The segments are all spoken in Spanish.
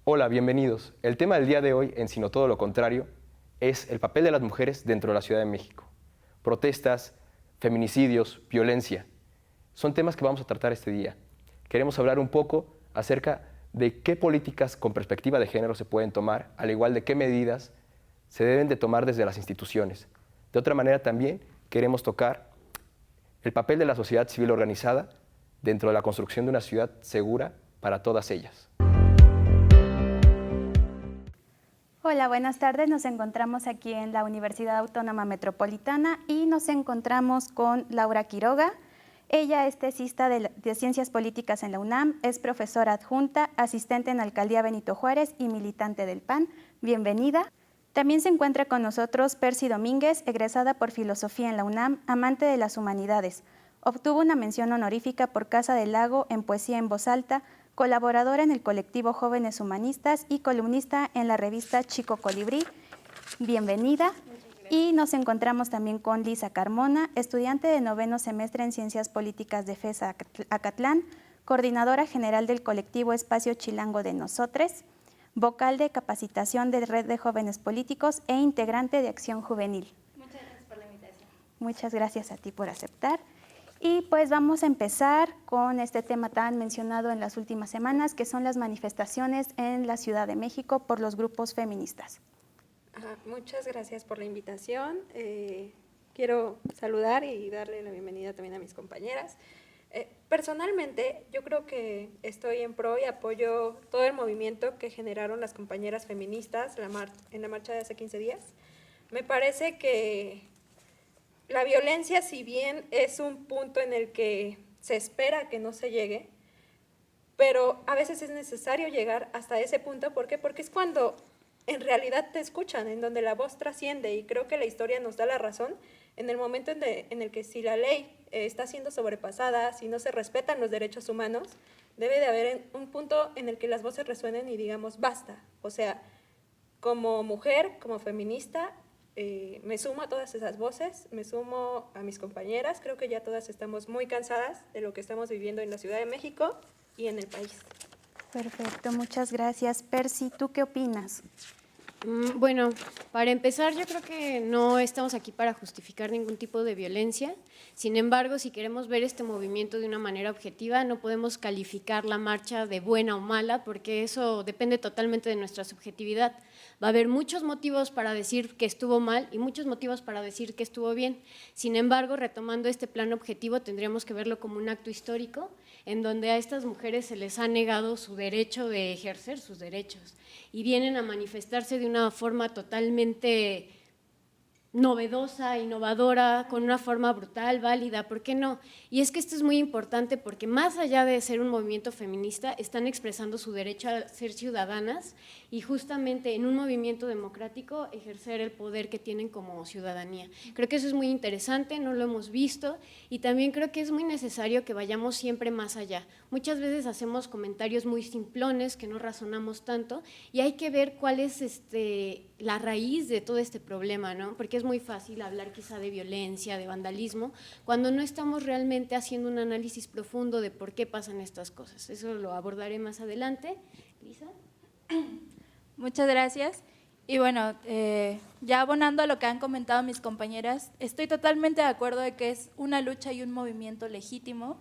Hola, bienvenidos. El tema del día de hoy, en Sino Todo lo Contrario, es el papel de las mujeres dentro de la Ciudad de México. Protestas, feminicidios, violencia. Son temas que vamos a tratar este día. Queremos hablar un poco acerca de qué políticas con perspectiva de género se pueden tomar, al igual de qué medidas se deben de tomar desde las instituciones. De otra manera también queremos tocar el papel de la sociedad civil organizada dentro de la construcción de una ciudad segura para todas ellas. Hola, buenas tardes. Nos encontramos aquí en la Universidad Autónoma Metropolitana y nos encontramos con Laura Quiroga. Ella es tesista de Ciencias Políticas en la UNAM, es profesora adjunta, asistente en Alcaldía Benito Juárez y militante del PAN. Bienvenida. También se encuentra con nosotros Percy Domínguez, egresada por Filosofía en la UNAM, amante de las humanidades. Obtuvo una mención honorífica por Casa del Lago en Poesía en Voz Alta, colaboradora en el colectivo Jóvenes Humanistas y columnista en la revista Chico Colibrí. Bienvenida. Y nos encontramos también con Lisa Carmona, estudiante de 9º semestre en Ciencias Políticas de FES Acatlán, coordinadora general del colectivo Espacio Chilango de Nosotres, vocal de capacitación de Red de Jóvenes Políticos e integrante de Acción Juvenil. Muchas gracias por la invitación. Muchas gracias a ti por aceptar. Y pues vamos a empezar con este tema tan mencionado en las últimas semanas, que son las manifestaciones en la Ciudad de México por los grupos feministas. Muchas gracias por la invitación. Quiero saludar y darle la bienvenida también a mis compañeras. Personalmente, yo creo que estoy en pro y apoyo todo el movimiento que generaron las compañeras feministas en la marcha de hace 15 días. Me parece que la violencia, si bien es un punto en el que se espera que no se llegue, pero a veces es necesario llegar hasta ese punto. ¿Por qué? Porque es cuando en realidad te escuchan, en donde la voz trasciende, y creo que la historia nos da la razón en el momento en el que si la ley está siendo sobrepasada, si no se respetan los derechos humanos, debe de haber un punto en el que las voces resuenen y digamos basta. O sea, como mujer, como feminista, me sumo a todas esas voces, me sumo a mis compañeras. Creo que ya todas estamos muy cansadas de lo que estamos viviendo en la Ciudad de México y en el país. Perfecto, muchas gracias. Percy, ¿tú qué opinas? Bueno, para empezar, yo creo que no estamos aquí para justificar ningún tipo de violencia. Sin embargo, si queremos ver este movimiento de una manera objetiva, no podemos calificar la marcha de buena o mala, porque eso depende totalmente de nuestra subjetividad. Va a haber muchos motivos para decir que estuvo mal y muchos motivos para decir que estuvo bien. Sin embargo, retomando este plano objetivo, tendríamos que verlo como un acto histórico en donde a estas mujeres se les ha negado su derecho de ejercer sus derechos y vienen a manifestarse de una forma totalmente novedosa, innovadora, con una forma brutal, válida, ¿por qué no? Y es que esto es muy importante porque más allá de ser un movimiento feminista, están expresando su derecho a ser ciudadanas y justamente en un movimiento democrático ejercer el poder que tienen como ciudadanía. Creo que eso es muy interesante, no lo hemos visto y también creo que es muy necesario que vayamos siempre más allá. Muchas veces hacemos comentarios muy simplones que no razonamos tanto y hay que ver cuál es la raíz de todo este problema, ¿no? Porque es muy fácil hablar quizá de violencia, de vandalismo, cuando no estamos realmente haciendo un análisis profundo de por qué pasan estas cosas. Eso lo abordaré más adelante. Lisa. Muchas gracias. Y bueno, ya abonando a lo que han comentado mis compañeras, estoy totalmente de acuerdo de que es una lucha y un movimiento legítimo.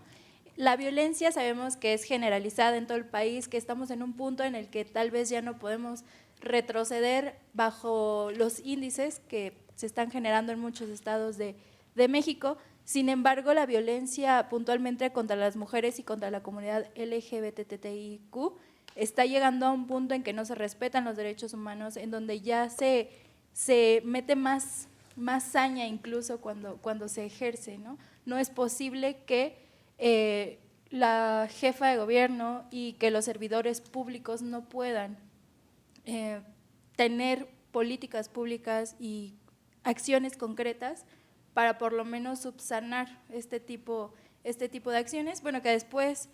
La violencia sabemos que es generalizada en todo el país, que estamos en un punto en el que tal vez ya no podemos retroceder bajo los índices que se están generando en muchos estados de México. Sin embargo, la violencia puntualmente contra las mujeres y contra la comunidad LGBTTIQ está llegando a un punto en que no se respetan los derechos humanos, en donde ya se mete más saña incluso cuando se ejerce, ¿no? No es posible que la jefa de gobierno y que los servidores públicos no puedan tener políticas públicas y acciones concretas para por lo menos subsanar este tipo de acciones. Bueno, que después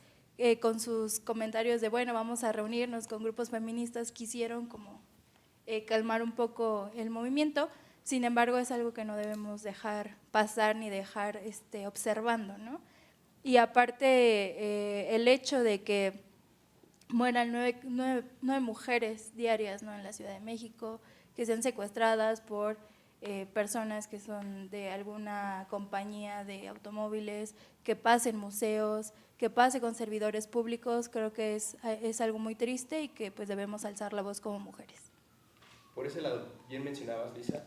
con sus comentarios de bueno, vamos a reunirnos con grupos feministas, quisieron como calmar un poco el movimiento. Sin embargo, es algo que no debemos dejar pasar ni dejar observando, ¿no? Y aparte el hecho de que mueran nueve mujeres diarias, ¿no?, en la Ciudad de México, que sean secuestradas por personas que son de alguna compañía de automóviles, que pase en museos, que pase con servidores públicos. Creo que es algo muy triste y que pues debemos alzar la voz como mujeres. Por ese lado, bien mencionabas, Lisa,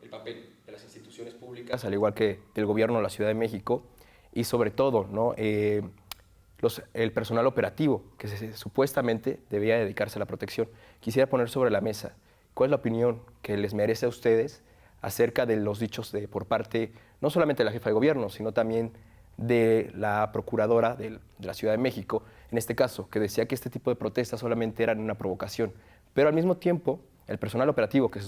el papel de las instituciones públicas, al igual que del gobierno de la Ciudad de México, y sobre todo, ¿no?, el personal operativo que supuestamente debía dedicarse a la protección. Quisiera poner sobre la mesa cuál es la opinión que les merece a ustedes acerca de los dichos por parte no solamente de la jefa de gobierno, sino también de la procuradora de la Ciudad de México, en este caso, que decía que este tipo de protestas solamente eran una provocación, pero al mismo tiempo el personal operativo que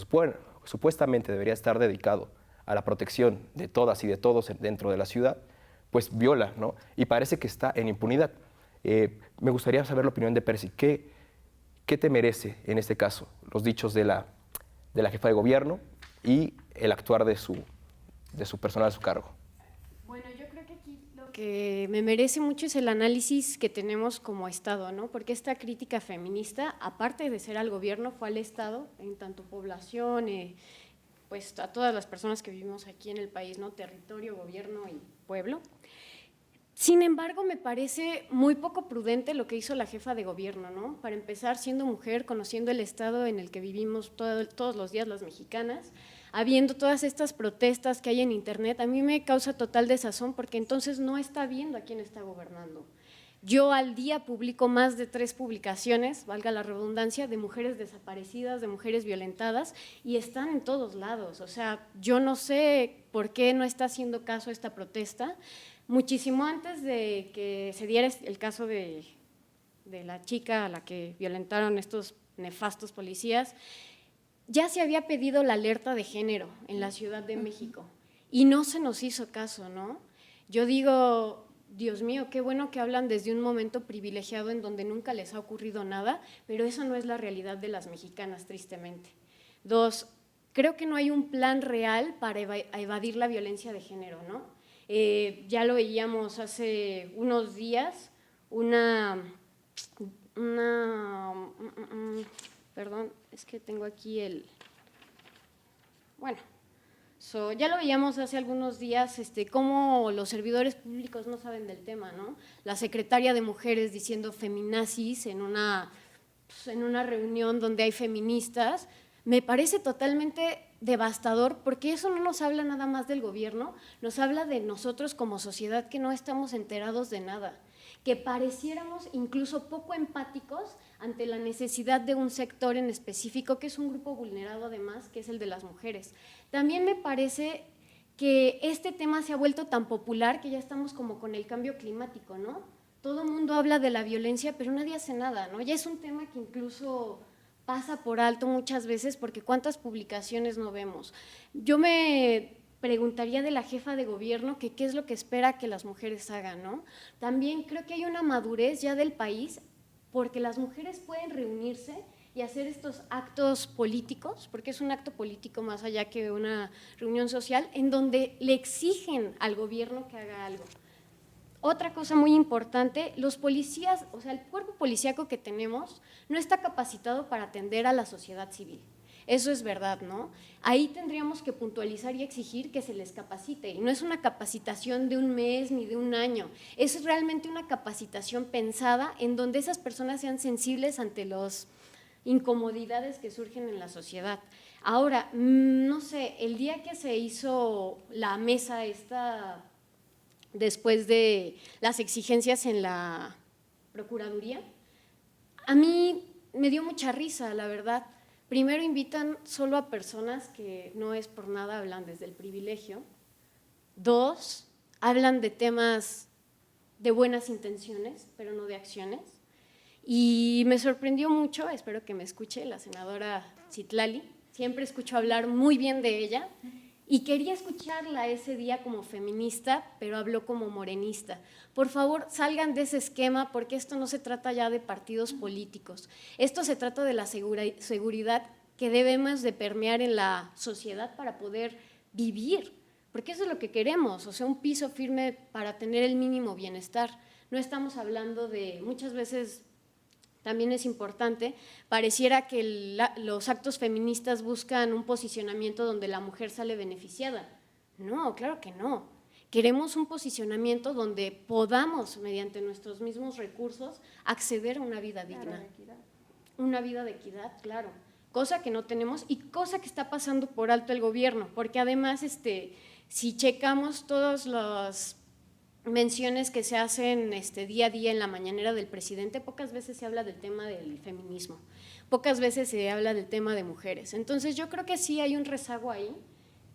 supuestamente debería estar dedicado a la protección de todas y de todos dentro de la ciudad, pues viola, ¿no? Y parece que está en impunidad. Me gustaría saber la opinión de Percy. ¿Qué te merece en este caso los dichos de la jefa de gobierno y el actuar de su personal a su cargo? Bueno, yo creo que aquí lo que me merece mucho es el análisis que tenemos como Estado, ¿no? Porque esta crítica feminista, aparte de ser al gobierno, fue al Estado, en tanto población, pues a todas las personas que vivimos aquí en el país, ¿no? Territorio, gobierno y pueblo. Sin embargo, me parece muy poco prudente lo que hizo la jefa de gobierno, ¿no? Para empezar, siendo mujer, conociendo el estado en el que vivimos todos los días las mexicanas, habiendo todas estas protestas que hay en internet, a mí me causa total desazón porque entonces no está viendo a quién está gobernando. Yo al día publico más de 3 publicaciones, valga la redundancia, de mujeres desaparecidas, de mujeres violentadas, y están en todos lados. O sea, yo no sé por qué no está haciendo caso a esta protesta. Muchísimo antes de que se diera el caso de la chica a la que violentaron estos nefastos policías, ya se había pedido la alerta de género en la Ciudad de México y no se nos hizo caso, ¿no? Yo digo, Dios mío, qué bueno que hablan desde un momento privilegiado en donde nunca les ha ocurrido nada, pero esa no es la realidad de las mexicanas, tristemente. 2, creo que no hay un plan real para evadir la violencia de género, ¿no? Ya lo veíamos hace unos días, perdón, es que tengo aquí ya lo veíamos hace algunos días, cómo los servidores públicos no saben del tema, ¿no? La secretaria de Mujeres diciendo feminazis en una reunión donde hay feministas. Me parece totalmente devastador porque eso no nos habla nada más del gobierno, nos habla de nosotros como sociedad que no estamos enterados de nada, que pareciéramos incluso poco empáticos ante la necesidad de un sector en específico, que es un grupo vulnerado además, que es el de las mujeres. También me parece que este tema se ha vuelto tan popular que ya estamos como con el cambio climático, ¿no? Todo el mundo habla de la violencia, pero nadie hace nada, ¿no? Ya es un tema que incluso pasa por alto muchas veces porque cuántas publicaciones no vemos. Yo me preguntaría de la jefa de gobierno que qué es lo que espera que las mujeres hagan, ¿no? También creo que hay una madurez ya del país porque las mujeres pueden reunirse y hacer estos actos políticos, porque es un acto político más allá que una reunión social, en donde le exigen al gobierno que haga algo. Otra cosa muy importante, los policías, o sea, el cuerpo policíaco que tenemos no está capacitado para atender a la sociedad civil. Eso es verdad, ¿no? Ahí tendríamos que puntualizar y exigir que se les capacite. Y no es una capacitación de un mes ni de un año, es realmente una capacitación pensada en donde esas personas sean sensibles ante las incomodidades que surgen en la sociedad. Ahora, no sé, el día que se hizo la mesa esta, después de las exigencias en la Procuraduría, a mí me dio mucha risa, la verdad. Primero invitan solo a personas que no es por nada, hablan desde el privilegio. 2, hablan de temas de buenas intenciones, pero no de acciones. Y me sorprendió mucho, espero que me escuche, la senadora Citlali. Siempre escucho hablar muy bien de ella y quería escucharla ese día como feminista, pero habló como morenista. Por favor, salgan de ese esquema porque esto no se trata ya de partidos políticos. Esto se trata de la seguridad que debemos de permear en la sociedad para poder vivir, porque eso es lo que queremos, o sea, un piso firme para tener el mínimo bienestar. No estamos hablando de, muchas veces también es importante. Pareciera que los actos feministas buscan un posicionamiento donde la mujer sale beneficiada. No, claro que no. Queremos un posicionamiento donde podamos, mediante nuestros mismos recursos, acceder a una vida digna. Una vida de equidad, claro. Cosa que no tenemos y cosa que está pasando por alto el gobierno, porque además, si checamos todas las menciones que se hacen día a día en la mañanera del presidente, pocas veces se habla del tema del feminismo, pocas veces se habla del tema de mujeres. Entonces yo creo que sí hay un rezago ahí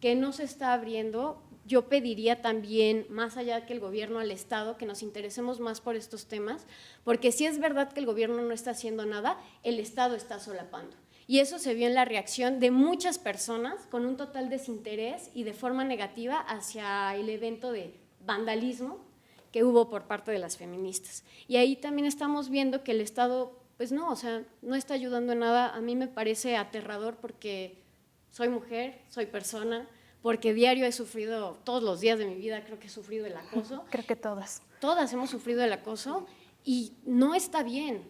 que no se está abriendo. Yo pediría también, más allá que el gobierno, al Estado, que nos interesemos más por estos temas, porque si es verdad que el gobierno no está haciendo nada, el Estado está solapando. Y eso se vio en la reacción de muchas personas con un total desinterés y de forma negativa hacia el evento de vandalismo que hubo por parte de las feministas. Y ahí también estamos viendo que el Estado, pues no, o sea, no está ayudando en nada. A mí me parece aterrador porque soy mujer, soy persona, porque diario he sufrido, todos los días de mi vida creo que he sufrido el acoso. Creo que todas. Todas hemos sufrido el acoso y no está bien.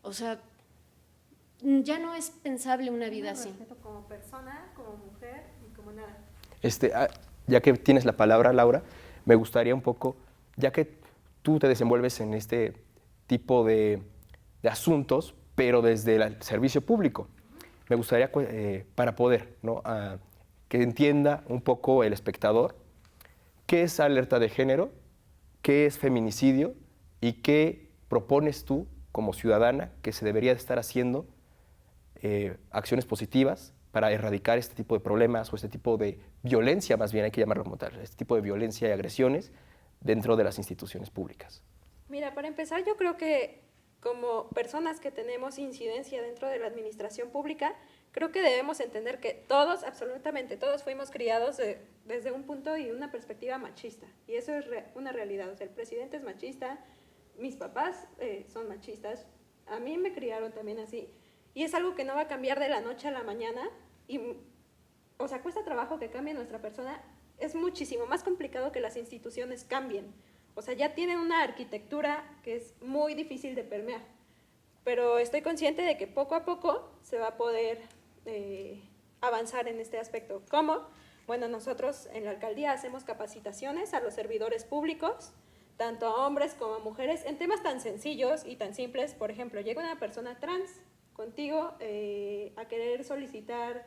O sea, ya no es pensable una vida así. Como persona, como mujer y como nada. Ya que tienes la palabra, Laura, me gustaría un poco, ya que tú te desenvuelves en este tipo de asuntos, pero desde el servicio público, me gustaría, para poder, ¿no?, que entienda un poco el espectador qué es alerta de género, qué es feminicidio y qué propones tú como ciudadana que se debería de estar haciendo acciones positivas para erradicar este tipo de problemas o este tipo de violencia, más bien hay que llamarlo como tal, este tipo de violencia y agresiones dentro de las instituciones públicas. Mira, para empezar, yo creo que como personas que tenemos incidencia dentro de la administración pública, creo que debemos entender que todos, absolutamente todos, fuimos criados desde un punto y una perspectiva machista. Y eso es una realidad. O sea, el presidente es machista, mis papás son machistas, a mí me criaron también así. Y es algo que no va a cambiar de la noche a la mañana. Y, o sea, cuesta trabajo que cambie nuestra persona. Es muchísimo más complicado que las instituciones cambien. O sea, ya tienen una arquitectura que es muy difícil de permear. Pero estoy consciente de que poco a poco se va a poder avanzar en este aspecto. ¿Cómo? Bueno, nosotros en la alcaldía hacemos capacitaciones a los servidores públicos, tanto a hombres como a mujeres, en temas tan sencillos y tan simples. Por ejemplo, llega una persona trans contigo a querer solicitar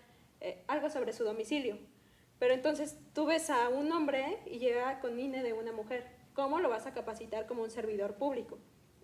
algo sobre su domicilio, pero entonces tú ves a un hombre y llega con INE de una mujer. ¿Cómo lo vas a capacitar como un servidor público?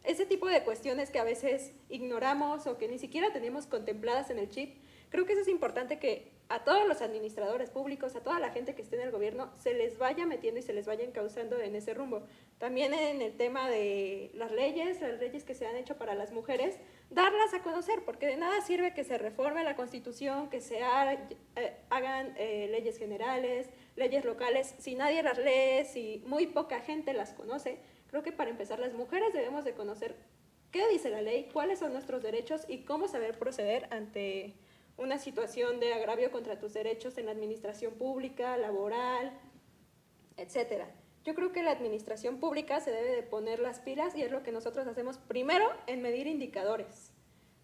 Ese tipo de cuestiones que a veces ignoramos o que ni siquiera tenemos contempladas en el chip, creo que eso es importante que a todos los administradores públicos, a toda la gente que esté en el gobierno, se les vaya metiendo y se les vaya encauzando en ese rumbo. También en el tema de las leyes que se han hecho para las mujeres, darlas a conocer, porque de nada sirve que se reforme la Constitución, que se hagan leyes generales, leyes locales, si nadie las lee, si muy poca gente las conoce. Creo que para empezar las mujeres debemos de conocer qué dice la ley, cuáles son nuestros derechos y cómo saber proceder ante una situación de agravio contra tus derechos en la administración pública, laboral, etcétera. Yo creo que la administración pública se debe de poner las pilas y es lo que nosotros hacemos primero en medir indicadores.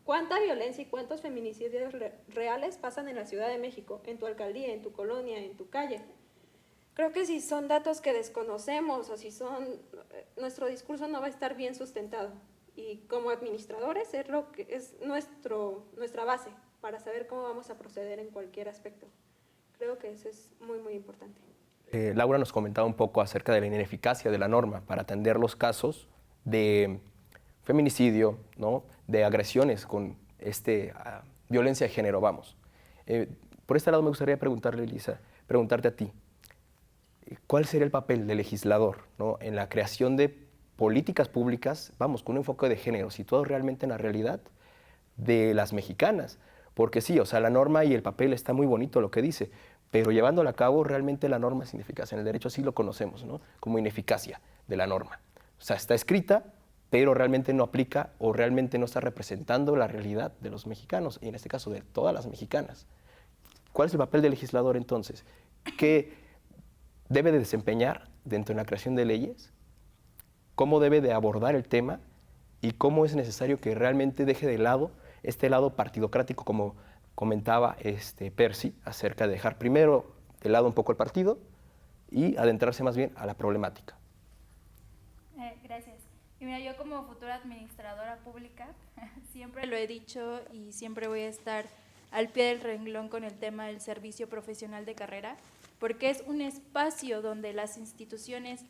¿Cuánta violencia y cuántos feminicidios reales pasan en la Ciudad de México, en tu alcaldía, en tu colonia, en tu calle? Creo que si son datos que desconocemos o si son, nuestro discurso no va a estar bien sustentado. Y como administradores es lo que es nuestra base para saber cómo vamos a proceder en cualquier aspecto. Creo que eso es muy, muy importante. Laura nos comentaba un poco acerca de la ineficacia de la norma para atender los casos de feminicidio, ¿no?, de agresiones con violencia de género, vamos. Por este lado me gustaría preguntarle, Elisa, preguntarte a ti, ¿cuál sería el papel del legislador, ¿no?, en la creación de políticas públicas, vamos, con un enfoque de género, situado realmente en la realidad de las mexicanas? Porque sí, o sea, la norma y el papel está muy bonito lo que dice, pero llevándola a cabo realmente la norma es ineficaz. En el derecho así lo conocemos, ¿no?, como ineficacia de la norma. O sea, está escrita, pero realmente no aplica o realmente no está representando la realidad de los mexicanos, y en este caso de todas las mexicanas. ¿Cuál es el papel del legislador entonces? ¿Qué debe de desempeñar dentro de la creación de leyes? ¿Cómo debe de abordar el tema? y cómo es necesario que realmente deje de lado este lado partidocrático, como comentaba Percy, acerca de dejar primero de lado un poco el partido y adentrarse más bien a la problemática. Gracias. Y mira, yo como futura administradora pública siempre lo he dicho y siempre voy a estar al pie del renglón con el tema del servicio profesional de carrera, porque es un espacio donde las instituciones,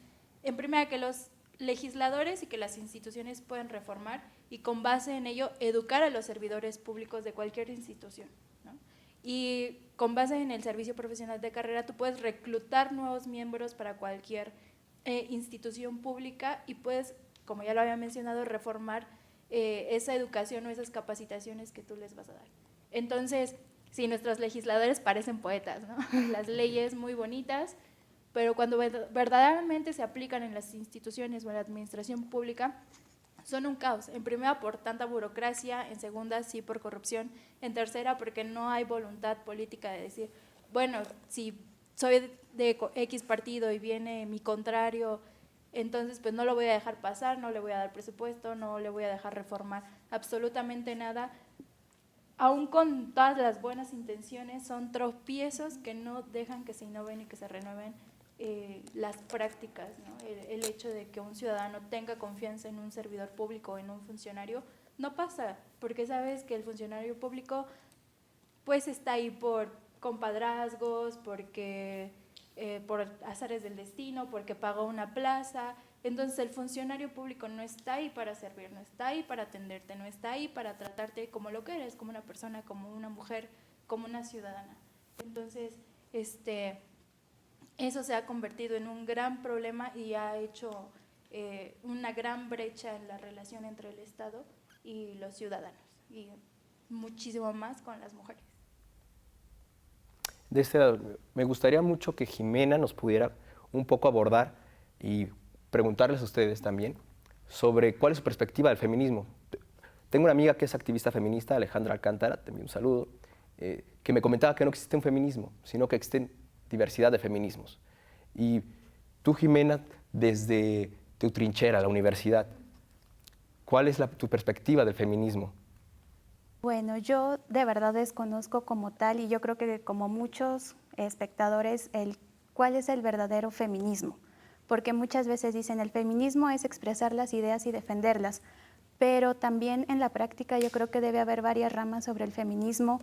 en primera que los legisladores y que las instituciones pueden reformar y con base en ello educar a los servidores públicos de cualquier institución, ¿no? Y con base en el servicio profesional de carrera tú puedes reclutar nuevos miembros para cualquier institución pública y puedes, como ya lo había mencionado, reformar esa educación o esas capacitaciones que tú les vas a dar. Entonces, sí, nuestros legisladores parecen poetas, ¿no? Las leyes muy bonitas, pero cuando verdaderamente se aplican en las instituciones o en la administración pública, son un caos. En primera, por tanta burocracia; en segunda, sí, por corrupción; en tercera, porque no hay voluntad política de decir, bueno, si soy de X partido y viene mi contrario, entonces pues no lo voy a dejar pasar, no le voy a dar presupuesto, no le voy a dejar reformar absolutamente nada. Aún con todas las buenas intenciones, son tropiezos que no dejan que se innoven y que se renueven las prácticas, ¿no? El hecho de que un ciudadano tenga confianza en un servidor público o en un funcionario no pasa, porque sabes que el funcionario público pues está ahí por compadrazgos, porque por azares del destino, porque pagó una plaza. Entonces el funcionario público no está ahí para servir, no está ahí para atenderte, no está ahí para tratarte como lo que eres, como una persona, como una mujer, como una ciudadana. Entonces, eso se ha convertido en un gran problema y ha hecho una gran brecha en la relación entre el Estado y los ciudadanos, y muchísimo más con las mujeres. De este lado, me gustaría mucho que Jimena nos pudiera un poco abordar y preguntarles a ustedes también sobre cuál es su perspectiva del feminismo. Tengo una amiga que es activista feminista, Alejandra Alcántara, te envío un saludo, que me comentaba que no existe un feminismo, sino que existe diversidad de feminismos. Y tú, Jimena, desde tu trinchera, la universidad, ¿cuál es tu perspectiva del feminismo? Bueno, yo de verdad desconozco como tal, y yo creo que como muchos espectadores, cuál es el verdadero feminismo, porque muchas veces dicen el feminismo es expresar las ideas y defenderlas, pero también en la práctica yo creo que debe haber varias ramas sobre el feminismo.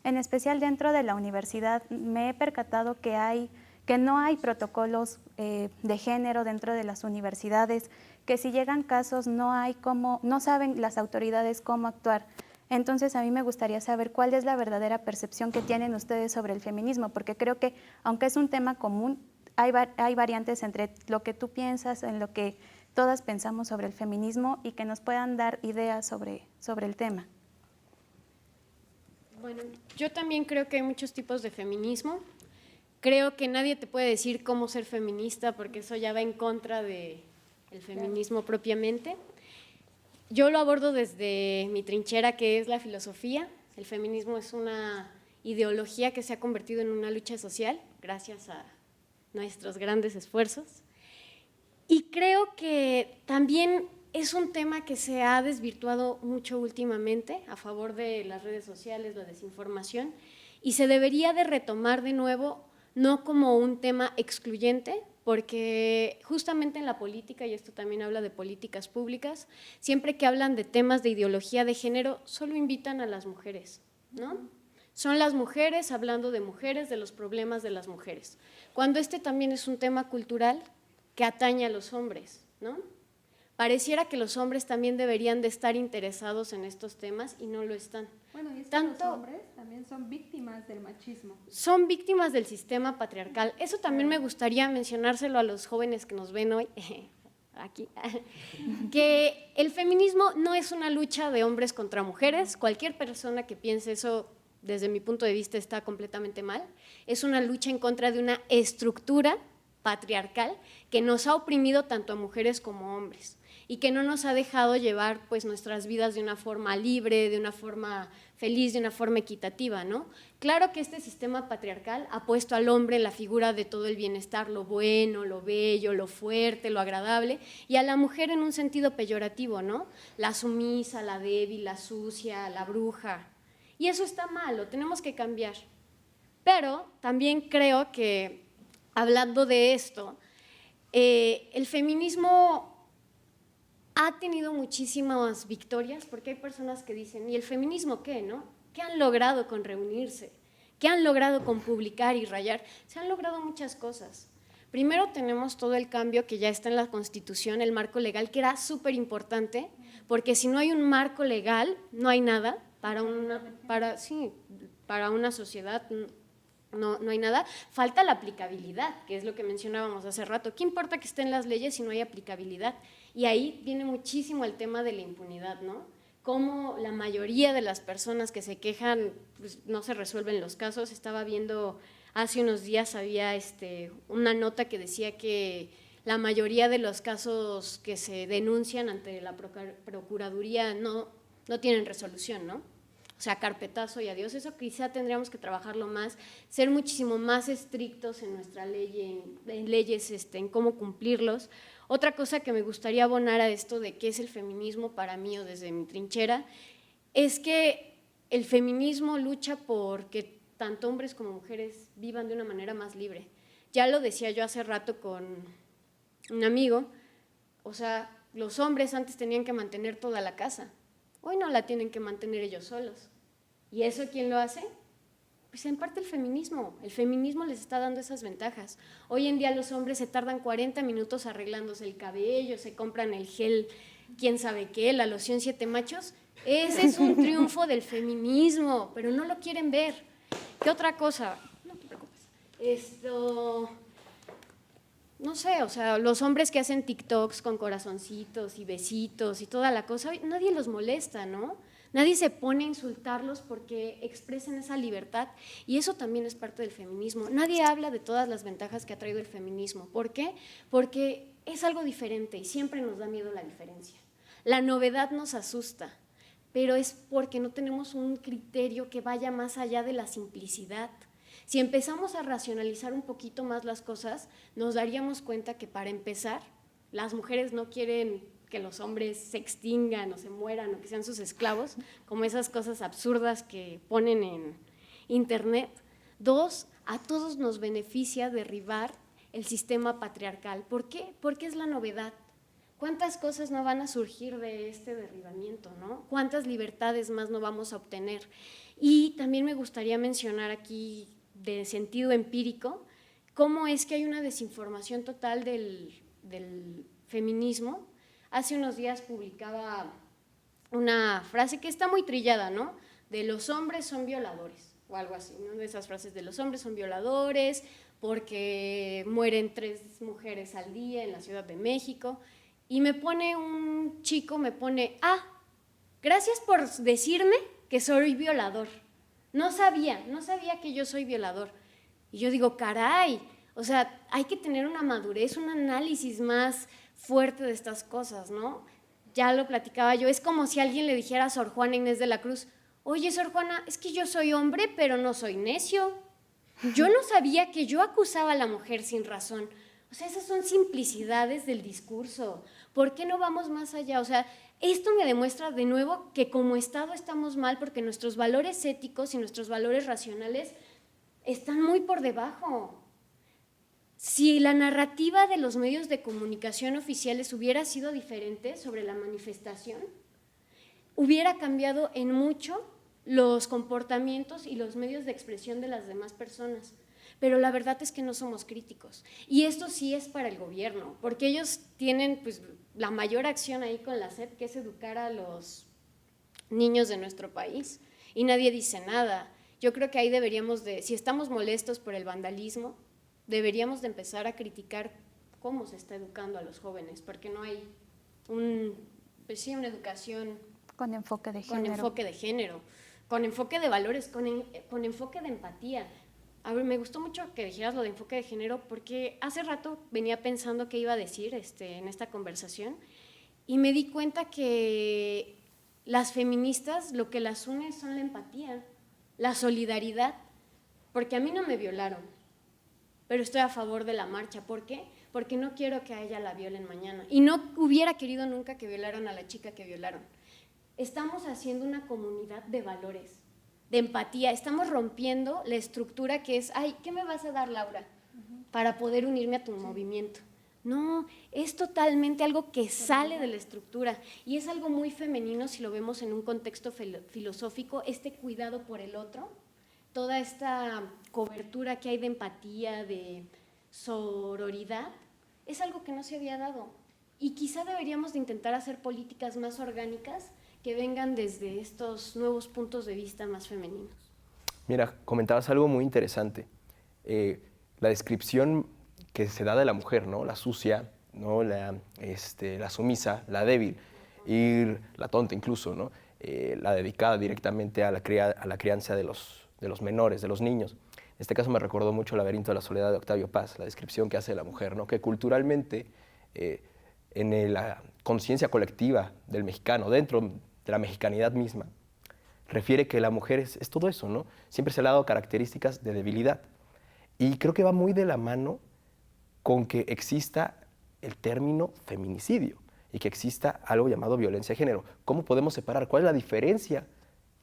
En especial dentro de la universidad me he percatado que no hay protocolos de género dentro de las universidades, que si llegan casos no saben las autoridades cómo actuar. Entonces a mí me gustaría saber cuál es la verdadera percepción que tienen ustedes sobre el feminismo, porque creo que aunque es un tema común, hay variantes entre lo que tú piensas, en lo que todas pensamos sobre el feminismo, y que nos puedan dar ideas sobre el tema. Bueno, yo también creo que hay muchos tipos de feminismo. Creo que nadie te puede decir cómo ser feminista, porque eso ya va en contra del feminismo propiamente. Yo lo abordo desde mi trinchera, que es la filosofía. El feminismo es una ideología que se ha convertido en una lucha social gracias a nuestros grandes esfuerzos. Y creo que también es un tema que se ha desvirtuado mucho últimamente a favor de las redes sociales, la desinformación, y se debería de retomar de nuevo, no como un tema excluyente, porque justamente en la política, y esto también habla de políticas públicas, siempre que hablan de temas de ideología de género, solo invitan a las mujeres, ¿no? Son las mujeres hablando de mujeres, de los problemas de las mujeres, cuando también es un tema cultural que atañe a los hombres, ¿no? Pareciera que los hombres también deberían de estar interesados en estos temas y no lo están. Bueno, y es que los hombres también son víctimas del machismo. Son víctimas del sistema patriarcal. Eso también me gustaría mencionárselo a los jóvenes que nos ven hoy, aquí, que el feminismo no es una lucha de hombres contra mujeres. Cualquier persona que piense eso, desde mi punto de vista, está completamente mal. Es una lucha en contra de una estructura patriarcal que nos ha oprimido tanto a mujeres como a hombres. y que no nos ha dejado llevar pues nuestras vidas de una forma libre, de una forma feliz, de una forma equitativa, ¿no? Claro que este sistema patriarcal ha puesto al hombre en la figura de todo el bienestar, lo bueno, lo bello, lo fuerte, lo agradable, y a la mujer en un sentido peyorativo, ¿no? La sumisa, la débil, la sucia, la bruja. Y eso está mal, lo tenemos que cambiar. Pero también creo que, hablando de esto, el feminismo ha tenido muchísimas victorias, porque hay personas que dicen, ¿y el feminismo qué, no? ¿Qué han logrado con reunirse? ¿Qué han logrado con publicar y rayar? Se han logrado muchas cosas. Primero tenemos todo el cambio que ya está en la Constitución, el marco legal, que era súper importante, porque si no hay un marco legal, no hay nada para una sociedad. No hay nada, falta la aplicabilidad, que es lo que mencionábamos hace rato. ¿Qué importa que estén las leyes si no hay aplicabilidad? Y ahí viene muchísimo el tema de la impunidad, ¿no? Cómo la mayoría de las personas que se quejan, pues, no se resuelven los casos. Estaba viendo hace unos días, había una nota que decía que la mayoría de los casos que se denuncian ante la Procuraduría no tienen resolución, ¿no? O sea, carpetazo y adiós. Eso quizá tendríamos que trabajarlo más, ser muchísimo más estrictos en nuestra ley, en leyes, en cómo cumplirlos. Otra cosa que me gustaría abonar a esto de qué es el feminismo para mí o desde mi trinchera, es que el feminismo lucha por que tanto hombres como mujeres vivan de una manera más libre. Ya lo decía yo hace rato con un amigo, o sea, los hombres antes tenían que mantener toda la casa. Hoy no la tienen que mantener ellos solos. ¿Y eso quién lo hace? Pues en parte el feminismo les está dando esas ventajas. Hoy en día los hombres se tardan 40 minutos arreglándose el cabello, se compran el gel, quién sabe qué, la loción 7 machos. Ese es un triunfo del feminismo, pero no lo quieren ver. ¿Qué otra cosa? No te preocupes. No sé, o sea, los hombres que hacen TikToks con corazoncitos y besitos y toda la cosa, nadie los molesta, ¿no? Nadie se pone a insultarlos porque expresen esa libertad, y eso también es parte del feminismo. Nadie habla de todas las ventajas que ha traído el feminismo. ¿Por qué? Porque es algo diferente y siempre nos da miedo la diferencia. La novedad nos asusta, pero es porque no tenemos un criterio que vaya más allá de la simplicidad. Si empezamos a racionalizar un poquito más las cosas, nos daríamos cuenta que, para empezar, las mujeres no quieren que los hombres se extingan o se mueran o que sean sus esclavos, como esas cosas absurdas que ponen en internet. 2, a todos nos beneficia derribar el sistema patriarcal. ¿Por qué? Porque es la novedad. ¿Cuántas cosas no van a surgir de este derribamiento, ¿no? ¿Cuántas libertades más no vamos a obtener? Y también me gustaría mencionar aquí, de sentido empírico, cómo es que hay una desinformación total del feminismo. Hace unos días publicaba una frase que está muy trillada, ¿no? De los hombres son violadores, o algo así, ¿no? De esas frases de los hombres son violadores porque mueren 3 mujeres al día en la Ciudad de México. Y me pone un chico, gracias por decirme que soy violador. No sabía que yo soy violador. Y yo digo, caray, o sea, hay que tener una madurez, un análisis más fuerte de estas cosas, ¿no? Ya lo platicaba yo, es como si alguien le dijera a Sor Juana Inés de la Cruz, oye, Sor Juana, es que yo soy hombre, pero no soy necio. Yo no sabía que yo acusaba a la mujer sin razón. O sea, esas son simplicidades del discurso. ¿Por qué no vamos más allá? O sea, esto me demuestra de nuevo que como Estado estamos mal, porque nuestros valores éticos y nuestros valores racionales están muy por debajo. Si la narrativa de los medios de comunicación oficiales hubiera sido diferente sobre la manifestación, hubiera cambiado en mucho los comportamientos y los medios de expresión de las demás personas. Pero la verdad es que no somos críticos. Y esto sí es para el gobierno, porque ellos tienen pues, la mayor acción ahí con la SEP, que es educar a los niños de nuestro país. Y nadie dice nada. Yo creo que ahí deberíamos de, si estamos molestos por el vandalismo, deberíamos de empezar a criticar cómo se está educando a los jóvenes, porque no hay una educación con enfoque de género. Con enfoque de género, con enfoque de valores, con enfoque de empatía. A ver, me gustó mucho que dijeras lo de enfoque de género, porque hace rato venía pensando qué iba a decir en esta conversación, Y me di cuenta que las feministas lo que las une son la empatía, la solidaridad, porque a mí no me violaron, pero estoy a favor de la marcha. ¿Por qué? Porque no quiero que a ella la violen mañana. Y no hubiera querido nunca que violaran a la chica que violaron. Estamos haciendo una comunidad de valores, de empatía. Estamos rompiendo la estructura que es, ay, ¿qué me vas a dar, Laura? Para poder unirme a tu movimiento. No, es totalmente algo que sale de la estructura y es algo muy femenino si lo vemos en un contexto filosófico, este cuidado por el otro, toda esta cobertura que hay de empatía, de sororidad, es algo que no se había dado. Y quizá deberíamos de intentar hacer políticas más orgánicas que vengan desde estos nuevos puntos de vista más femeninos. Mira, comentabas algo muy interesante. La descripción que se da de la mujer, ¿no? La sucia, ¿no? La sumisa, la débil, y la tonta incluso, ¿no? La dedicada directamente a la crianza de los menores, de los niños. En este caso me recordó mucho El laberinto de la soledad de Octavio Paz, la descripción que hace de la mujer, ¿no? Que culturalmente, en la conciencia colectiva del mexicano, dentro de la mexicanidad misma, refiere que la mujer es todo eso, ¿no? Siempre se le ha dado características de debilidad. Y creo que va muy de la mano con que exista el término feminicidio y que exista algo llamado violencia de género. ¿Cómo podemos separar? ¿Cuál es la diferencia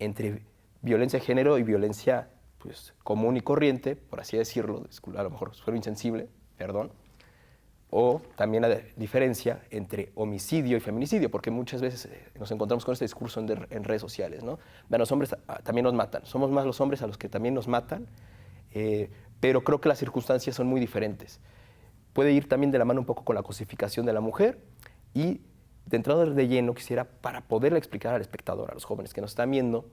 entre violencia de género y violencia pues, común y corriente, por así decirlo? A lo mejor suena insensible, perdón. O también la diferencia entre homicidio y feminicidio, porque muchas veces nos encontramos con este discurso en redes sociales, ¿no? Los hombres también nos matan, somos más los hombres a los que también nos matan, pero creo que las circunstancias son muy diferentes. Puede ir también de la mano un poco con la cosificación de la mujer y de entrada de lleno quisiera, para poderle explicar al espectador, a los jóvenes que nos están viendo,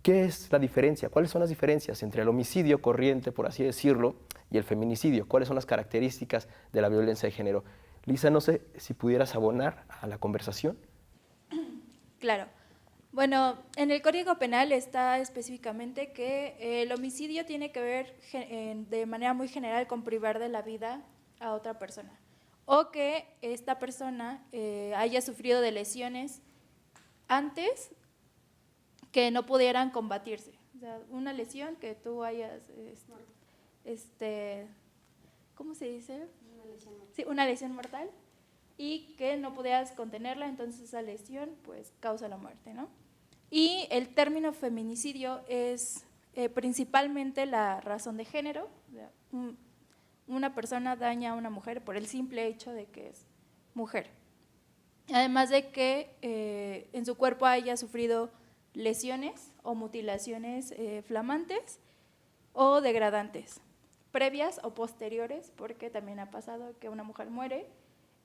¿qué es la diferencia? ¿Cuáles son las diferencias entre el homicidio corriente, por así decirlo, y el feminicidio? ¿Cuáles son las características de la violencia de género? Lisa, no sé si pudieras abonar a la conversación. Claro. Bueno, en el Código Penal está específicamente que el homicidio tiene que ver de manera muy general con privar de la vida a otra persona o que esta persona haya sufrido de lesiones antes que no pudieran combatirse. O sea, una lesión que tú hayas, ¿cómo se dice? Una lesión mortal. Sí, una lesión mortal y que no pudieras contenerla, entonces esa lesión pues causa la muerte, ¿no? Y el término feminicidio es principalmente la razón de género. O sea, una persona daña a una mujer por el simple hecho de que es mujer. Además de que en su cuerpo haya sufrido lesiones o mutilaciones flamantes o degradantes, previas o posteriores, porque también ha pasado que una mujer muere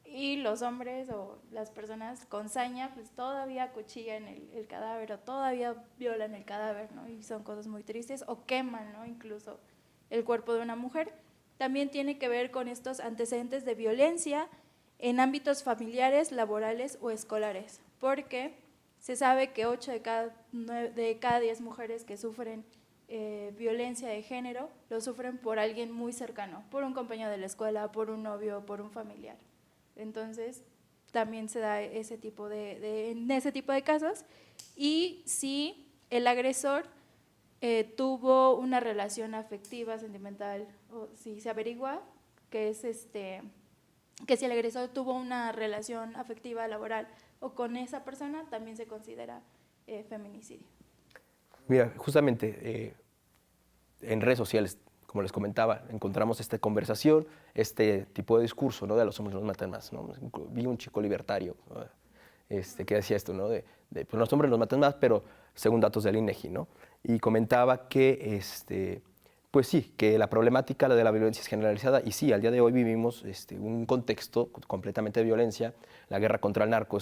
y los hombres o las personas con saña pues todavía acuchillan el cadáver o todavía violan el cadáver, ¿no? Y son cosas muy tristes, o queman, ¿no? Incluso el cuerpo de una mujer. También tiene que ver con estos antecedentes de violencia en ámbitos familiares, laborales o escolares, porque se sabe que 8 de cada 10 mujeres que sufren violencia de género lo sufren por alguien muy cercano, por un compañero de la escuela, por un novio, por un familiar. Entonces, también se da en ese tipo de casos. Y si el agresor tuvo una relación afectiva, sentimental, o si se averigua que que si el agresor tuvo una relación afectiva laboral o con esa persona, también se considera feminicidio. Mira, justamente en redes sociales, como les comentaba, encontramos esta conversación, este tipo de discurso, ¿no? De los hombres nos matan más, ¿no? Vi un chico libertario que decía esto, ¿no? Pues los hombres nos matan más, pero según datos del INEGI, ¿no? Y comentaba que, pues sí, que la problemática de la violencia es generalizada y sí, al día de hoy vivimos un contexto completamente de violencia. La guerra contra el narco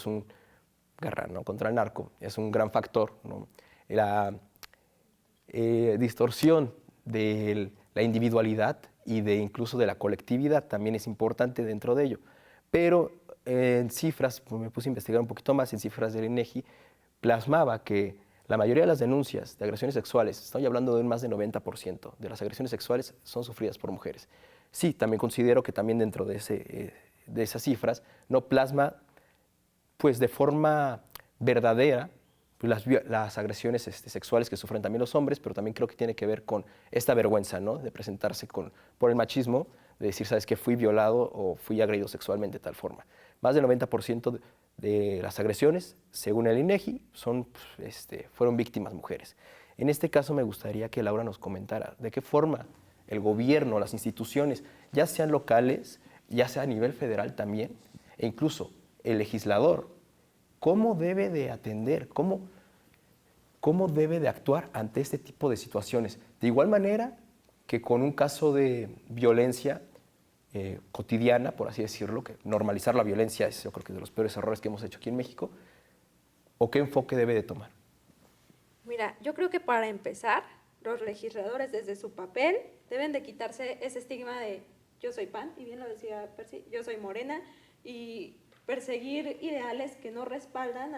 contra el narco es un gran factor, ¿no? La distorsión de la individualidad y incluso de la colectividad también es importante dentro de ello. Pero en cifras, pues me puse a investigar un poquito más, en cifras del INEGI, plasmaba que la mayoría de las denuncias de agresiones sexuales, estoy hablando de un más del 90% de las agresiones sexuales son sufridas por mujeres. Sí, también considero que también dentro de esas cifras no plasma pues de forma verdadera pues, las agresiones sexuales que sufren también los hombres, pero también creo que tiene que ver con esta vergüenza, ¿no? De presentarse por el machismo, de decir, ¿sabes qué? Fui violado o fui agredido sexualmente de tal forma. Más del 90% de las agresiones, según el INEGI, fueron víctimas mujeres. En este caso me gustaría que Laura nos comentara de qué forma el gobierno, las instituciones, ya sean locales, ya sea a nivel federal también, e incluso el legislador, cómo debe de atender, cómo debe de actuar ante este tipo de situaciones. De igual manera que con un caso de violencia cotidiana, por así decirlo, que normalizar la violencia es yo creo que de los peores errores que hemos hecho aquí en México, ¿o qué enfoque debe de tomar? Mira, yo creo que para empezar, los legisladores desde su papel deben de quitarse ese estigma de yo soy PAN, y bien lo decía Percy, yo soy morena, y perseguir ideales que no respaldan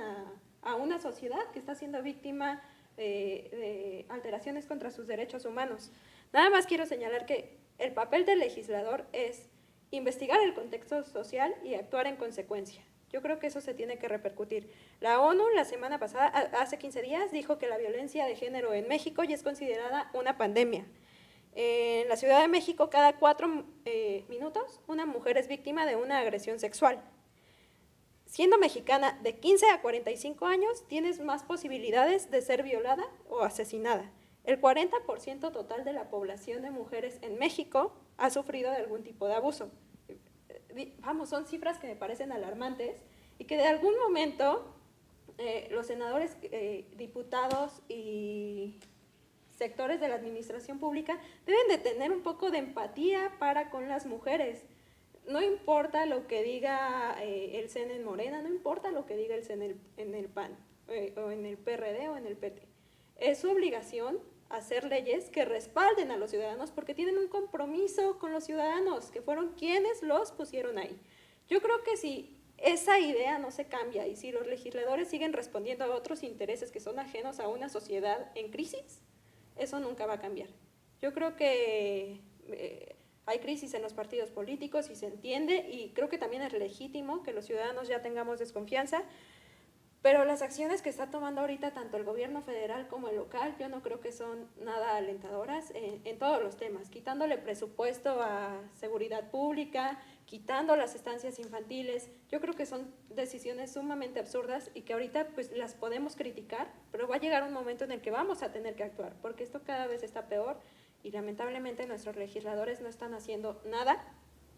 a una sociedad que está siendo víctima de alteraciones contra sus derechos humanos. Nada más quiero señalar que el papel del legislador es investigar el contexto social y actuar en consecuencia. Yo creo que eso se tiene que repercutir. La ONU la semana pasada, hace 15 días, dijo que la violencia de género en México ya es considerada una pandemia. En la Ciudad de México, cada 4 minutos, una mujer es víctima de una agresión sexual. Siendo mexicana de 15 a 45 años, tienes más posibilidades de ser violada o asesinada. El 40% total de la población de mujeres en México ha sufrido de algún tipo de abuso. Vamos, son cifras que me parecen alarmantes y que de algún momento los senadores, diputados y sectores de la administración pública deben de tener un poco de empatía para con las mujeres. No importa lo que diga el CEN en Morena, no importa lo que diga el CEN en el PAN, o en el PRD o en el PT. Es su obligación hacer leyes que respalden a los ciudadanos porque tienen un compromiso con los ciudadanos, que fueron quienes los pusieron ahí. Yo creo que si esa idea no se cambia y si los legisladores siguen respondiendo a otros intereses que son ajenos a una sociedad en crisis, eso nunca va a cambiar. Yo creo que hay crisis en los partidos políticos y se entiende, y creo que también es legítimo que los ciudadanos ya tengamos desconfianza, pero las acciones que está tomando ahorita tanto el gobierno federal como el local, yo no creo que son nada alentadoras en todos los temas, quitándole presupuesto a seguridad pública, quitando las estancias infantiles. Yo creo que son decisiones sumamente absurdas y que ahorita pues las podemos criticar, pero va a llegar un momento en el que vamos a tener que actuar, porque esto cada vez está peor y lamentablemente nuestros legisladores no están haciendo nada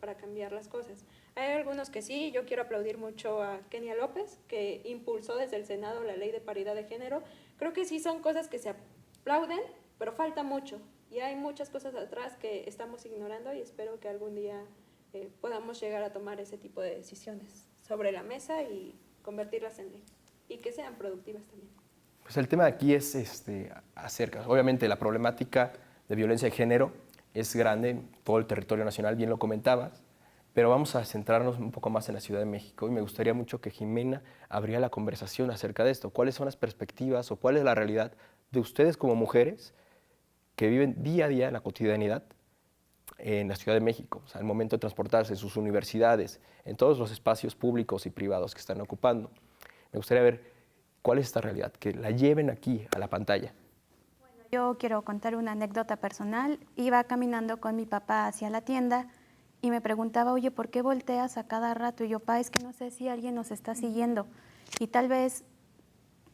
para cambiar las cosas. Hay algunos que sí, yo quiero aplaudir mucho a Kenia López, que impulsó desde el Senado la ley de paridad de género. Creo que sí son cosas que se aplauden, pero falta mucho. Y hay muchas cosas atrás que estamos ignorando y espero que algún día podamos llegar a tomar ese tipo de decisiones sobre la mesa y convertirlas en ley. Y que sean productivas también. Pues el tema aquí es acerca, obviamente la problemática de violencia de género es grande en todo el territorio nacional, bien lo comentabas, pero vamos a centrarnos un poco más en la Ciudad de México y me gustaría mucho que Jimena abriera la conversación acerca de esto. ¿Cuáles son las perspectivas o cuál es la realidad de ustedes como mujeres que viven día a día en la cotidianidad en la Ciudad de México? O sea, al momento de transportarse, en sus universidades, en todos los espacios públicos y privados que están ocupando. Me gustaría ver cuál es esta realidad, que la lleven aquí a la pantalla. Yo quiero contar una anécdota personal. Iba caminando con mi papá hacia la tienda y me preguntaba, oye, ¿por qué volteas a cada rato? Y yo, pa, es que no sé si alguien nos está siguiendo. Y tal vez,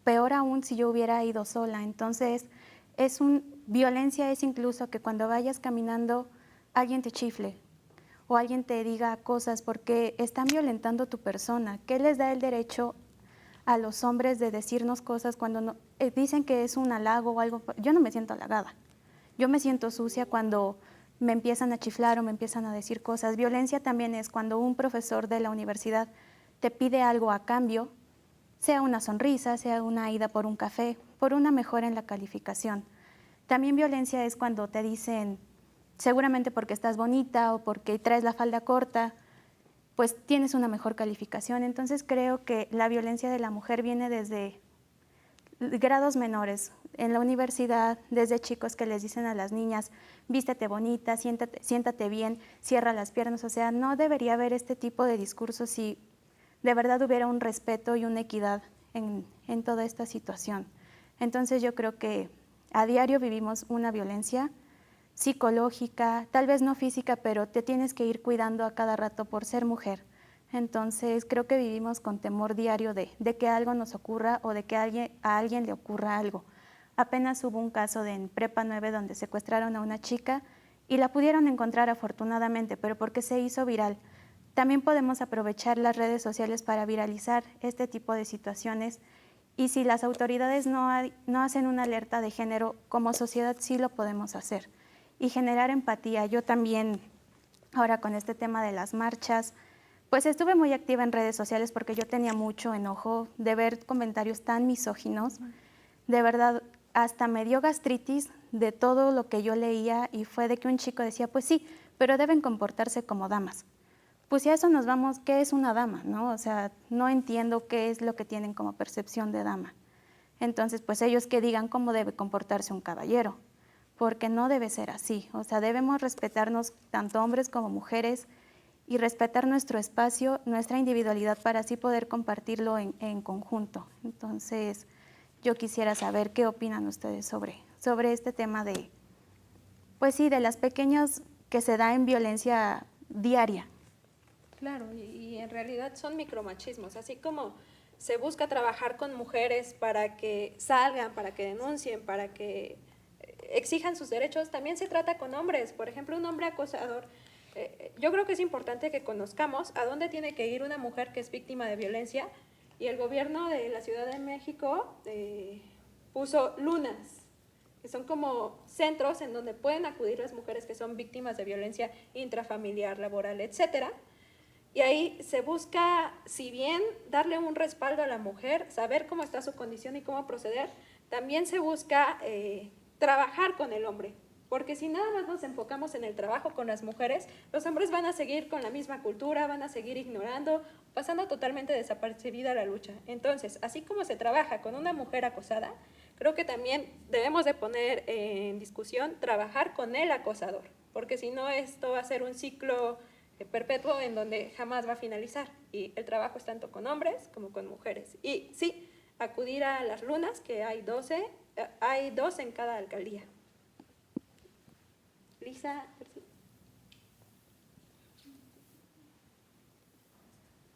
peor aún, si yo hubiera ido sola. Entonces, violencia es incluso que cuando vayas caminando, alguien te chifle o alguien te diga cosas porque están violentando tu persona. ¿Qué les da el derecho a los hombres de decirnos cosas cuando no, dicen que es un halago o algo? Yo no me siento halagada. Yo me siento sucia cuando me empiezan a chiflar o me empiezan a decir cosas. Violencia también es cuando un profesor de la universidad te pide algo a cambio, sea una sonrisa, sea una ida por un café, por una mejora en la calificación. También violencia es cuando te dicen, seguramente porque estás bonita o porque traes la falda corta, pues tienes una mejor calificación. Entonces creo que la violencia de la mujer viene desde grados menores, en la universidad, desde chicos que les dicen a las niñas, vístete bonita, siéntate bien, cierra las piernas. O sea, no debería haber este tipo de discursos y de verdad hubiera un respeto y una equidad en toda esta situación. Entonces yo creo que a diario vivimos una violencia psicológica, tal vez no física, pero te tienes que ir cuidando a cada rato por ser mujer. Entonces creo que vivimos con temor diario de que algo nos ocurra o de que a alguien le ocurra algo. Apenas hubo un caso en Prepa 9 donde secuestraron a una chica y la pudieron encontrar afortunadamente, pero porque se hizo viral. También podemos aprovechar las redes sociales para viralizar este tipo de situaciones y si las autoridades no hacen una alerta de género, como sociedad sí lo podemos hacer y generar empatía. Yo también, ahora con este tema de las marchas, pues estuve muy activa en redes sociales porque yo tenía mucho enojo de ver comentarios tan misóginos. De verdad, hasta me dio gastritis de todo lo que yo leía y fue de que un chico decía, pues sí, pero deben comportarse como damas. Pues si a eso nos vamos, ¿qué es una dama? ¿No? O sea, no entiendo qué es lo que tienen como percepción de dama. Entonces, pues ellos que digan cómo debe comportarse un caballero, porque no debe ser así. O sea, debemos respetarnos tanto hombres como mujeres y respetar nuestro espacio, nuestra individualidad para así poder compartirlo en conjunto. Entonces, yo quisiera saber qué opinan ustedes sobre este tema de, pues sí, de las pequeñas que se da en violencia diaria. Claro, y en realidad son micromachismos, así como se busca trabajar con mujeres para que salgan, para que denuncien, para que exijan sus derechos, también se trata con hombres. Por ejemplo, un hombre acosador. Yo creo que es importante que conozcamos a dónde tiene que ir una mujer que es víctima de violencia, y el gobierno de la Ciudad de México puso lunas, que son como centros en donde pueden acudir las mujeres que son víctimas de violencia intrafamiliar, laboral, etcétera. Y ahí se busca, si bien darle un respaldo a la mujer, saber cómo está su condición y cómo proceder, también se busca trabajar con el hombre. Porque si nada más nos enfocamos en el trabajo con las mujeres, los hombres van a seguir con la misma cultura, van a seguir ignorando, pasando totalmente desapercibida la lucha. Entonces, así como se trabaja con una mujer acosada, creo que también debemos de poner en discusión trabajar con el acosador, porque si no esto va a ser un ciclo perpetuo en donde jamás va a finalizar. Y el trabajo es tanto con hombres como con mujeres. Y sí, acudir a las lunas, que hay 12, hay 2 en cada alcaldía. Lisa.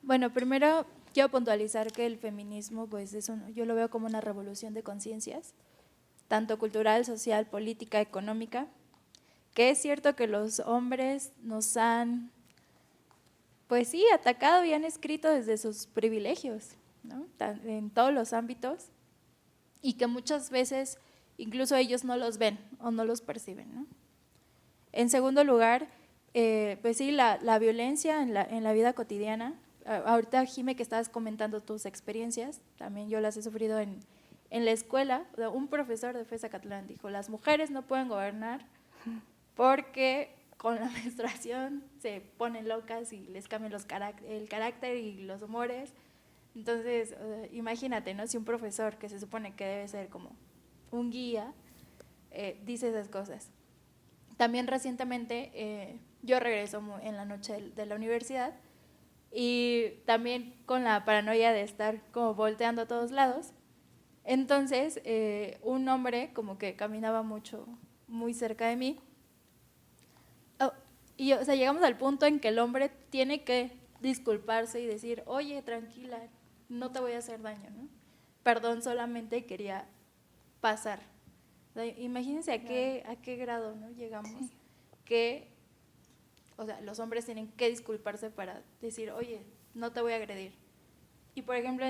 Bueno, primero quiero puntualizar que el feminismo, pues yo lo veo como una revolución de conciencias, tanto cultural, social, política, económica, que es cierto que los hombres nos han, pues sí, atacado y han escrito desde sus privilegios, ¿no? En todos los ámbitos, y que muchas veces incluso ellos no los ven o no los perciben, ¿no? En segundo lugar, pues sí, la violencia en la vida cotidiana. Ahorita, Jime, que estabas comentando tus experiencias, también yo las he sufrido en la escuela. Un profesor de FES Zacatlán dijo, las mujeres no pueden gobernar porque con la menstruación se ponen locas y les cambian el carácter y los humores. Entonces, imagínate, ¿no? Si un profesor que se supone que debe ser como un guía, dice esas cosas. También recientemente yo regreso en la noche de la universidad y también con la paranoia de estar como volteando a todos lados. Entonces, un hombre como que caminaba mucho, muy cerca de mí. Y o sea, llegamos al punto en que el hombre tiene que disculparse y decir, oye, tranquila, no te voy a hacer daño, ¿no? Perdón, solamente quería pasar. O sea, imagínense a qué grado, ¿no? Llegamos, sí. Que, o sea, los hombres tienen que disculparse para decir, oye, no te voy a agredir. Y por ejemplo,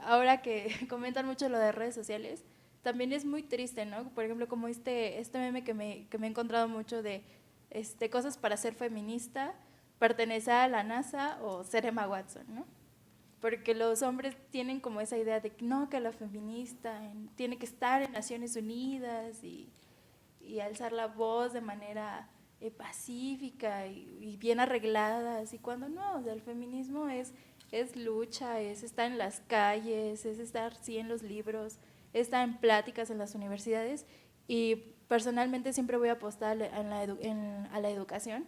ahora que comentan mucho lo de redes sociales, también es muy triste, ¿no? Por ejemplo, como este meme que me he encontrado mucho de cosas para ser feminista, pertenecer a la NASA o ser Emma Watson, ¿no? Porque los hombres tienen como esa idea de que no, que la feminista tiene que estar en Naciones Unidas y alzar la voz de manera pacífica y bien arreglada, y cuando no, o sea, el feminismo es lucha, es estar en las calles, es estar sí en los libros, es estar en pláticas en las universidades, y personalmente siempre voy a apostar a la educación,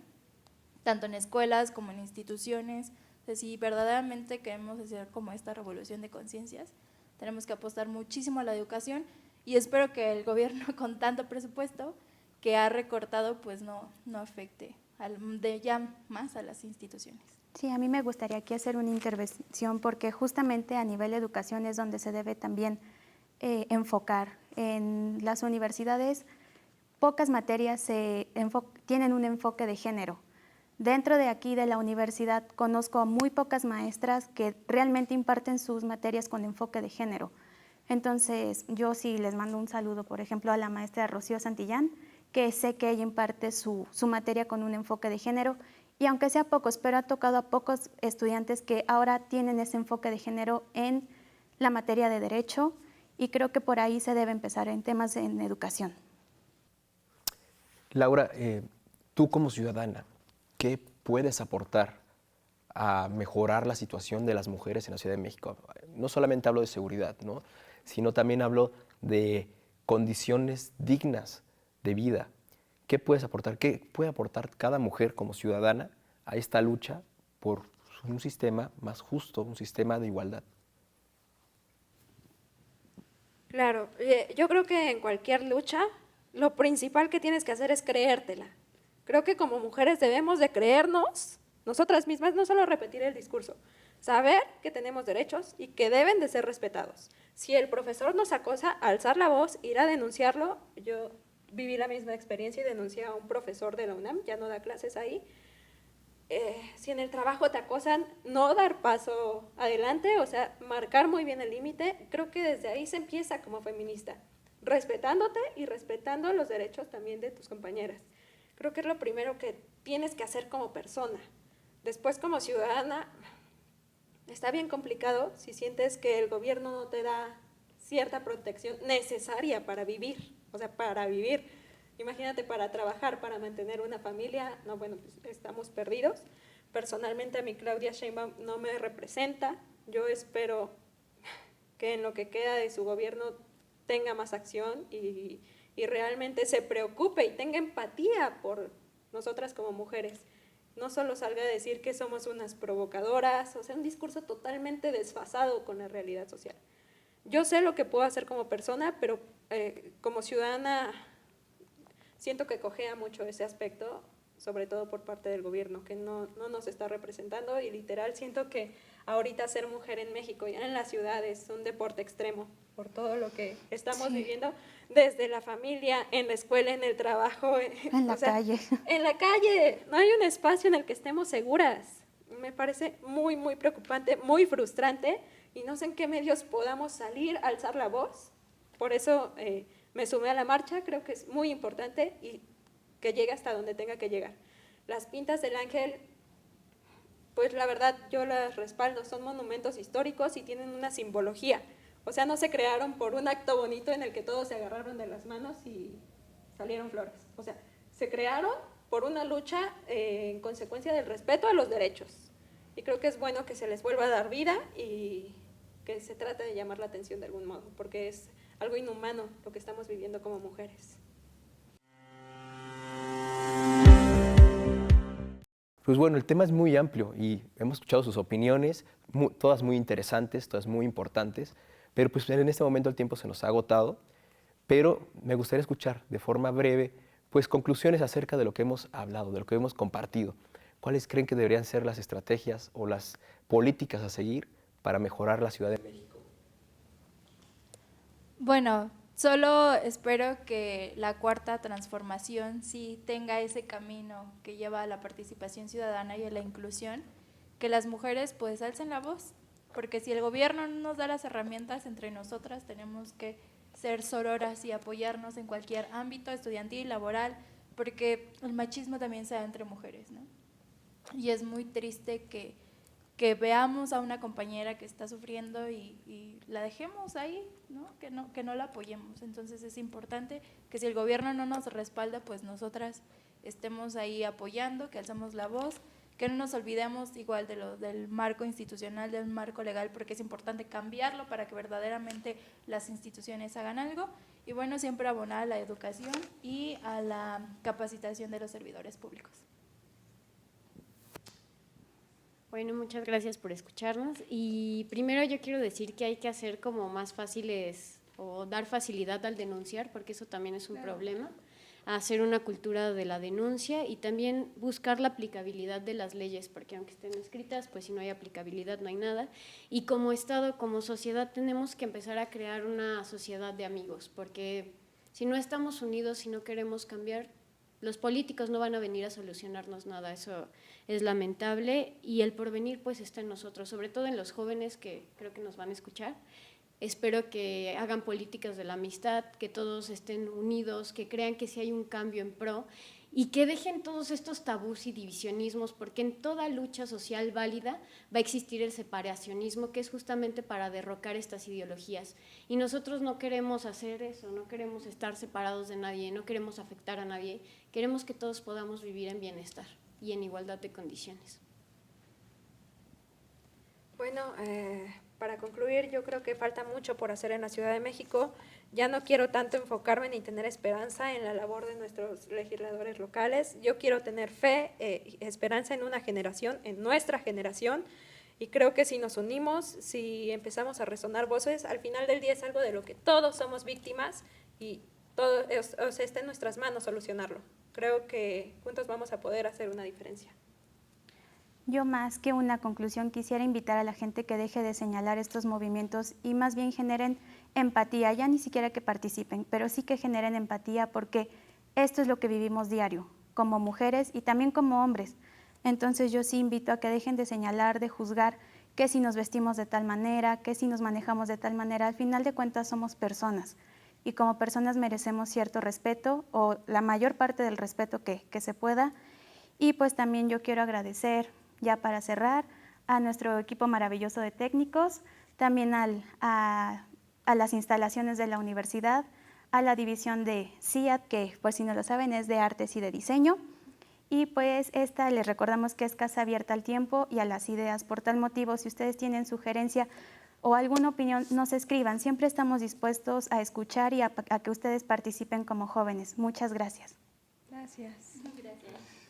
tanto en escuelas como en instituciones, sea, si verdaderamente queremos hacer como esta revolución de conciencias, tenemos que apostar muchísimo a la educación y espero que el gobierno con tanto presupuesto que ha recortado pues no afecte de ya más a las instituciones. Sí, a mí me gustaría aquí hacer una intervención porque justamente a nivel de educación es donde se debe también enfocar. En las universidades pocas materias tienen un enfoque de género. Dentro de aquí de la universidad conozco a muy pocas maestras que realmente imparten sus materias con enfoque de género. Entonces, yo sí les mando un saludo, por ejemplo, a la maestra Rocío Santillán, que sé que ella imparte su materia con un enfoque de género, y aunque sea pocos, pero ha tocado a pocos estudiantes que ahora tienen ese enfoque de género en la materia de Derecho, y creo que por ahí se debe empezar en temas en educación. Laura, tú como ciudadana, ¿qué puedes aportar a mejorar la situación de las mujeres en la Ciudad de México? No solamente hablo de seguridad, ¿no?, sino también hablo de condiciones dignas de vida. ¿Qué puedes aportar? ¿Qué puede aportar cada mujer como ciudadana a esta lucha por un sistema más justo, un sistema de igualdad? Claro, yo creo que en cualquier lucha lo principal que tienes que hacer es creértela. Creo que como mujeres debemos de creernos nosotras mismas, no solo repetir el discurso, saber que tenemos derechos y que deben de ser respetados. Si el profesor nos acosa, alzar la voz, ir a denunciarlo. Yo viví la misma experiencia y denuncié a un profesor de la UNAM, ya no da clases ahí. Si en el trabajo te acosan, no dar paso adelante, o sea, marcar muy bien el límite. Creo que desde ahí se empieza como feminista, respetándote y respetando los derechos también de tus compañeras. Creo que es lo primero que tienes que hacer como persona. Después, como ciudadana, está bien complicado si sientes que el gobierno no te da cierta protección necesaria para vivir, o sea, para vivir. Imagínate, para trabajar, para mantener una familia, no, bueno, pues estamos perdidos. Personalmente a mí Claudia Sheinbaum no me representa. Yo espero que en lo que queda de su gobierno tenga más acción y realmente se preocupe y tenga empatía por nosotras como mujeres. No solo salga a decir que somos unas provocadoras, o sea, un discurso totalmente desfasado con la realidad social. Yo sé lo que puedo hacer como persona, pero como ciudadana siento que cojea mucho ese aspecto, sobre todo por parte del gobierno, que no nos está representando, y literal siento que ahorita ser mujer en México, ya en la ciudad, es un deporte extremo por todo lo que estamos viviendo, desde la familia, en la escuela, en el trabajo. En la calle. En la calle, no hay un espacio en el que estemos seguras. Me parece muy, muy preocupante, muy frustrante, y no sé en qué medios podamos salir, alzar la voz. Por eso me sumé a la marcha, creo que es muy importante y que llegue hasta donde tenga que llegar. Las pintas del ángel, pues la verdad yo las respaldo, son monumentos históricos y tienen una simbología. O sea, no se crearon por un acto bonito en el que todos se agarraron de las manos y salieron flores. O sea, se crearon por una lucha en consecuencia del respeto a los derechos. Y creo que es bueno que se les vuelva a dar vida y que se trate de llamar la atención de algún modo, porque es algo inhumano lo que estamos viviendo como mujeres. Pues bueno, el tema es muy amplio y hemos escuchado sus opiniones, todas muy interesantes, todas muy importantes, pero pues en este momento el tiempo se nos ha agotado, pero me gustaría escuchar de forma breve pues conclusiones acerca de lo que hemos hablado, de lo que hemos compartido. ¿Cuáles creen que deberían ser las estrategias o las políticas a seguir para mejorar la Ciudad de México? Bueno, solo espero que la cuarta transformación sí tenga ese camino que lleva a la participación ciudadana y a la inclusión, que las mujeres pues alcen la voz, porque si el gobierno no nos da las herramientas, entre nosotras tenemos que ser sororas y apoyarnos en cualquier ámbito estudiantil, laboral, porque el machismo también se da entre mujeres, ¿no? Y es muy triste que veamos a una compañera que está sufriendo y la dejemos ahí, ¿no? Que no la apoyemos. Entonces es importante que si el gobierno no nos respalda, pues nosotras estemos ahí apoyando, que alzamos la voz, que no nos olvidemos igual del marco institucional, del marco legal, porque es importante cambiarlo para que verdaderamente las instituciones hagan algo. Y bueno, siempre abonar a la educación y a la capacitación de los servidores públicos. Bueno, muchas gracias por escucharnos. Y primero yo quiero decir que hay que hacer como más fáciles o dar facilidad al denunciar, porque eso también es un problema, hacer una cultura de la denuncia y también buscar la aplicabilidad de las leyes, porque aunque estén escritas, pues si no hay aplicabilidad no hay nada. Y como Estado, como sociedad, tenemos que empezar a crear una sociedad de amigos, porque si no estamos unidos, si no queremos cambiar, los políticos no van a venir a solucionarnos nada, eso es lamentable y el porvenir pues está en nosotros, sobre todo en los jóvenes que creo que nos van a escuchar. Espero que hagan políticas de la amistad, que todos estén unidos, que crean que sí hay un cambio en pro y que dejen todos estos tabús y divisionismos, porque en toda lucha social válida va a existir el separacionismo, que es justamente para derrocar estas ideologías. Y nosotros no queremos hacer eso, no queremos estar separados de nadie, no queremos afectar a nadie, queremos que todos podamos vivir en bienestar y en igualdad de condiciones. Bueno, para concluir, yo creo que falta mucho por hacer en la Ciudad de México. Ya no quiero tanto enfocarme ni tener esperanza en la labor de nuestros legisladores locales. Yo quiero tener fe, esperanza en una generación, en nuestra generación, y creo que si nos unimos, si empezamos a resonar voces, al final del día es algo de lo que todos somos víctimas y todo, o sea, está en nuestras manos solucionarlo. Creo que juntos vamos a poder hacer una diferencia. Yo más que una conclusión quisiera invitar a la gente que deje de señalar estos movimientos y más bien generen empatía, ya ni siquiera que participen, pero sí que generen empatía porque esto es lo que vivimos diario, como mujeres y también como hombres. Entonces yo sí invito a que dejen de señalar, de juzgar que si nos vestimos de tal manera, que si nos manejamos de tal manera, al final de cuentas somos personas y como personas merecemos cierto respeto o la mayor parte del respeto que se pueda. Y pues también yo quiero agradecer, ya para cerrar, a nuestro equipo maravilloso de técnicos, también a las instalaciones de la universidad, a la división de CIAD, que por si no lo saben es de Artes y de Diseño, y pues esta les recordamos que es casa abierta al tiempo y a las ideas. Por tal motivo, si ustedes tienen sugerencia o alguna opinión, nos escriban. Siempre estamos dispuestos a escuchar y a que ustedes participen como jóvenes. Muchas gracias. Gracias. Gracias.